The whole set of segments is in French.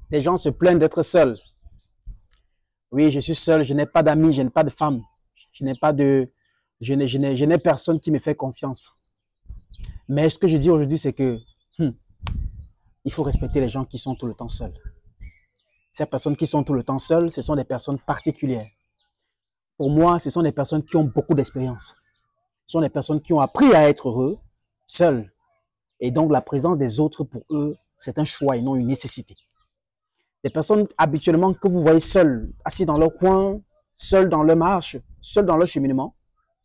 Des gens se plaignent d'être seuls. Oui, je suis seul, je n'ai pas d'amis, je n'ai pas de femme, je n'ai pas de, je n'ai personne qui me fait confiance. Mais ce que je dis aujourd'hui, c'est que il faut respecter les gens qui sont tout le temps seuls. Ces personnes qui sont tout le temps seules, ce sont des personnes particulières. Pour moi, ce sont des personnes qui ont beaucoup d'expérience. Ce sont des personnes qui ont appris à être heureux, seuls. Et donc, la présence des autres, pour eux, c'est un choix et non une nécessité. Des personnes habituellement que vous voyez seules, assis dans leur coin, seules dans leur marche, seules dans leur cheminement,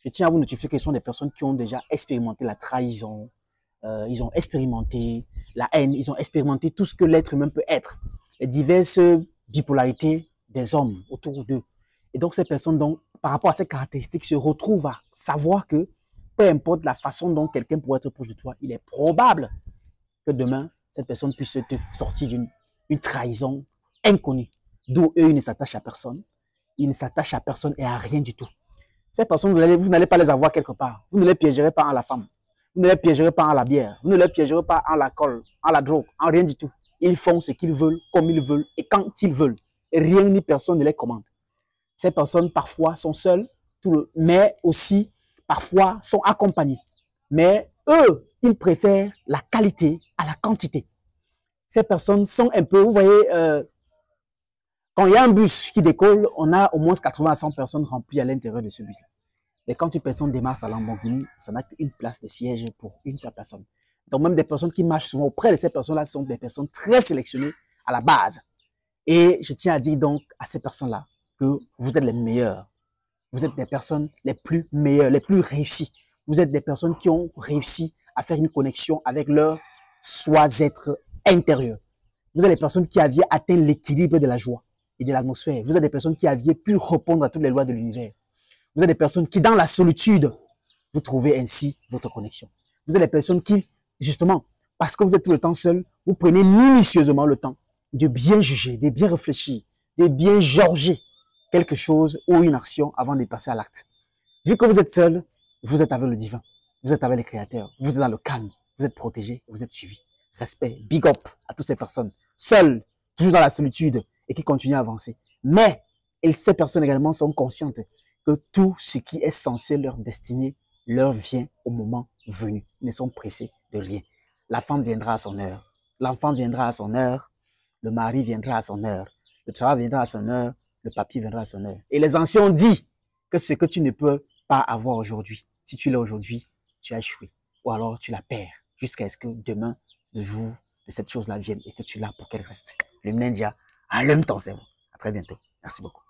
je tiens à vous notifier que ce sont des personnes qui ont déjà expérimenté la trahison, ils ont expérimenté la haine, ils ont expérimenté tout ce que l'être humain peut être, les diverses bipolarités des hommes autour d'eux. Et donc, ces personnes, donc, par rapport à ces caractéristiques, se retrouvent à savoir que peu importe la façon dont quelqu'un pourrait être proche de toi, il est probable que demain, cette personne puisse te sortir d'une trahison inconnue. D'où eux, ils ne s'attachent à personne. Ils ne s'attachent à personne et à rien du tout. Ces personnes, vous n'allez pas les avoir quelque part. Vous ne les piégerez pas en la femme. Vous ne les piégerez pas en la bière. Vous ne les piégerez pas en l'alcool, en la drogue, en rien du tout. Ils font ce qu'ils veulent, comme ils veulent et quand ils veulent. Et rien ni personne ne les commande. Ces personnes, parfois, sont seules, mais aussi, parfois, sont accompagnées. Mais eux, ils préfèrent la qualité à la quantité. Ces personnes sont un peu, vous voyez, quand il y a un bus qui décolle, on a au moins 80 à 100 personnes remplies à l'intérieur de ce bus-là. Mais quand une personne démarre sa Lamborghini, ça n'a qu'une place de siège pour une seule personne. Donc même des personnes qui marchent souvent auprès de ces personnes-là sont des personnes très sélectionnées à la base. Et je tiens à dire donc à ces personnes-là que vous êtes les meilleurs. Vous êtes des personnes les plus meilleures, les plus réussies. Vous êtes des personnes qui ont réussi à faire une connexion avec leur soi-être intérieur. Vous êtes des personnes qui aviez atteint l'équilibre de la joie et de l'atmosphère. Vous êtes des personnes qui aviez pu répondre à toutes les lois de l'univers. Vous êtes des personnes qui, dans la solitude, vous trouvez ainsi votre connexion. Vous êtes des personnes qui, justement, parce que vous êtes tout le temps seul, vous prenez minutieusement le temps de bien juger, de bien réfléchir, de bien jauger quelque chose ou une action avant de passer à l'acte. Vu que vous êtes seul, vous êtes avec le divin, vous êtes avec les créateurs, vous êtes dans le calme, vous êtes protégé, vous êtes suivi. Respect, big up à toutes ces personnes, seules, toujours dans la solitude et qui continuent à avancer. Mais ces personnes également sont conscientes que tout ce qui est censé leur destiner leur vient au moment venu. Ils ne sont pressés de rien. La femme viendra à son heure, l'enfant viendra à son heure, le mari viendra à son heure, le travail viendra à son heure, le papier viendra à son heure. Et les anciens ont dit que ce que tu ne peux pas avoir aujourd'hui, si tu l'as aujourd'hui, tu as échoué. Ou alors tu la perds jusqu'à ce que demain, le jour de cette chose-là vienne et que tu l'as pour qu'elle reste. Le Mnendia, à l'homme ton cerveau. À très bientôt. Merci beaucoup.